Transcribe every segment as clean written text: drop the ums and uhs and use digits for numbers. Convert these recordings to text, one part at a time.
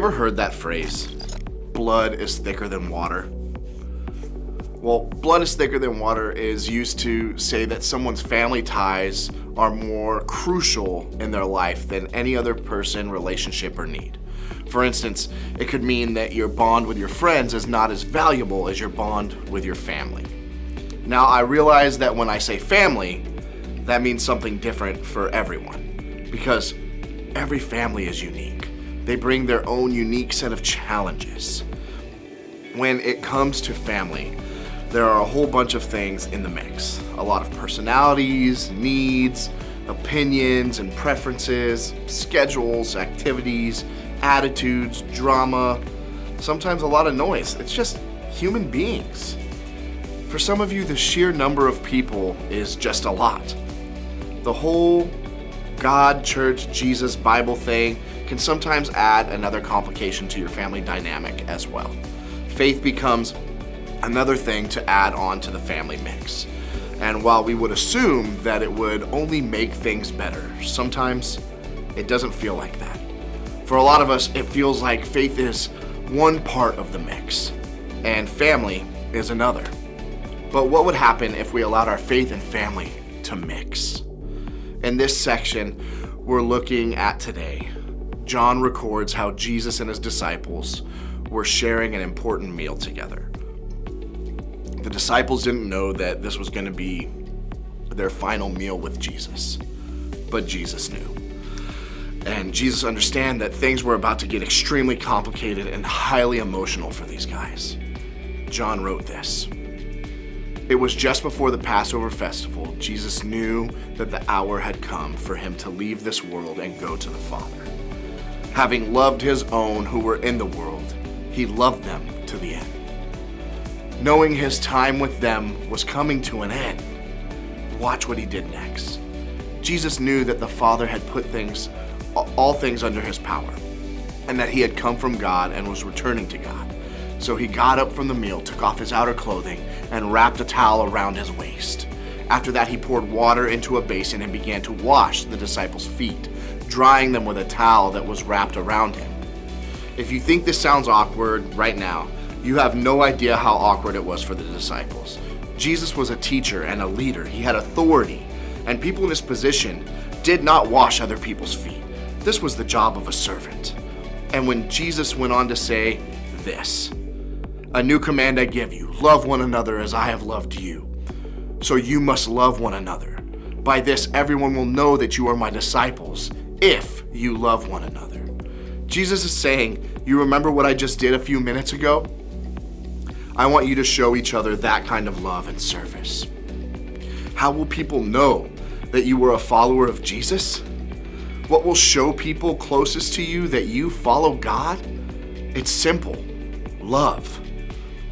ever heard that phrase, blood is thicker than water? Well, blood is thicker than water is used to say that someone's family ties are more crucial in their life than any other person, relationship, or need. For instance, it could mean that your bond with your friends is not as valuable as your bond with your family. Now, I realize that when I say family, that means something different for everyone, because every family is unique. They bring their own unique set of challenges. When it comes to family, there are a whole bunch of things in the mix. A lot of personalities, needs, opinions and preferences, schedules, activities, attitudes, drama, sometimes a lot of noise. It's just human beings. For some of you, the sheer number of people is just a lot. The whole God, church, Jesus, Bible thing can sometimes add another complication to your family dynamic as well. Faith becomes another thing to add on to the family mix. And while we would assume that it would only make things better, sometimes it doesn't feel like that. For a lot of us, it feels like faith is one part of the mix and family is another. But what would happen if we allowed our faith and family to mix? In this section we're looking at today, John records how Jesus and his disciples were sharing an important meal together. The disciples didn't know that this was going to be their final meal with Jesus, but Jesus knew. And Jesus understood that things were about to get extremely complicated and highly emotional for these guys. John wrote this. It was just before the Passover festival. Jesus knew that the hour had come for him to leave this world and go to the Father. Having loved his own who were in the world, he loved them to the end. Knowing his time with them was coming to an end, watch what he did next. Jesus knew that the Father had put all things under his power, and that he had come from God and was returning to God. So he got up from the meal, took off his outer clothing, and wrapped a towel around his waist. After that, he poured water into a basin and began to wash the disciples' feet, drying them with a towel that was wrapped around him. If you think this sounds awkward right now, you have no idea how awkward it was for the disciples. Jesus was a teacher and a leader. He had authority, and people in his position did not wash other people's feet. This was the job of a servant. And when Jesus went on to say this, "A new command I give you, love one another as I have loved you. So you must love one another. By this everyone will know that you are my disciples, if you love one another." Jesus is saying, you remember what I just did a few minutes ago? I want you to show each other that kind of love and service. How will people know that you were a follower of Jesus? What will show people closest to you that you follow God? It's simple. Love.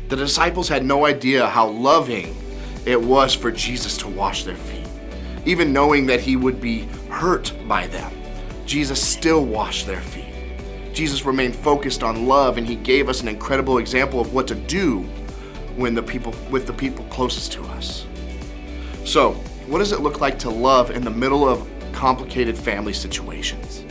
The disciples had no idea how loving it was for Jesus to wash their feet. Even knowing that he would be hurt by them, Jesus still washed their feet. Jesus remained focused on love, and he gave us an incredible example of what to do with the people closest to us. So, what does it look like to love in the middle of complicated family situations?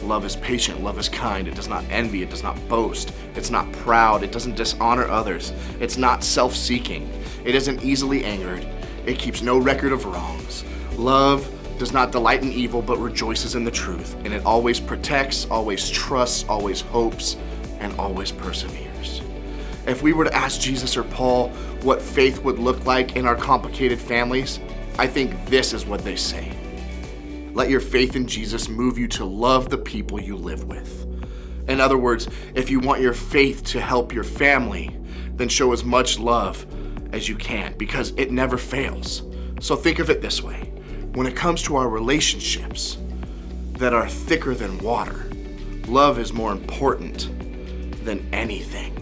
Love is patient, love is kind, it does not envy, it does not boast, it's not proud, it doesn't dishonor others, it's not self-seeking, it isn't easily angered, it keeps no record of wrongs. Love does not delight in evil but rejoices in the truth, and it always protects, always trusts, always hopes, and always perseveres. If we were to ask Jesus or Paul what faith would look like in our complicated families, I think this is what they say. Let your faith in Jesus move you to love the people you live with. In other words, if you want your faith to help your family, then show as much love as you can, because it never fails. So think of it this way. When it comes to our relationships that are thicker than water, love is more important than anything.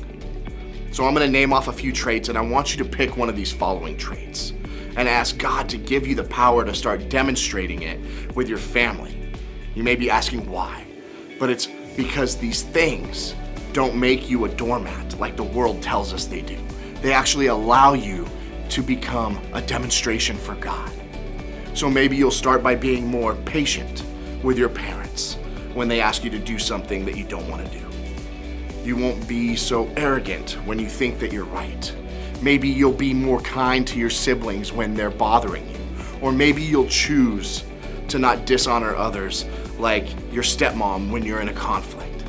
So I'm going to name off a few traits, and I want you to pick one of these following traits and ask God to give you the power to start demonstrating it with your family. You may be asking why, but it's because these things don't make you a doormat like the world tells us they do. They actually allow you to become a demonstration for God. So maybe you'll start by being more patient with your parents when they ask you to do something that you don't want to do. You won't be so arrogant when you think that you're right. Maybe you'll be more kind to your siblings when they're bothering you. Or maybe you'll choose to not dishonor others like your stepmom when you're in a conflict.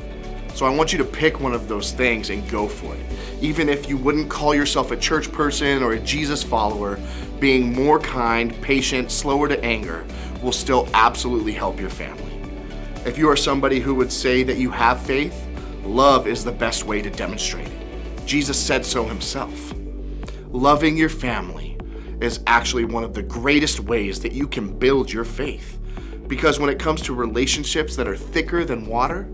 So I want you to pick one of those things and go for it. Even if you wouldn't call yourself a church person or a Jesus follower, being more kind, patient, slower to anger will still absolutely help your family. If you are somebody who would say that you have faith, love is the best way to demonstrate it. Jesus said so himself. Loving your family is actually one of the greatest ways that you can build your faith. Because when it comes to relationships that are thicker than water,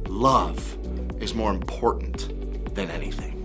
love is more important than anything.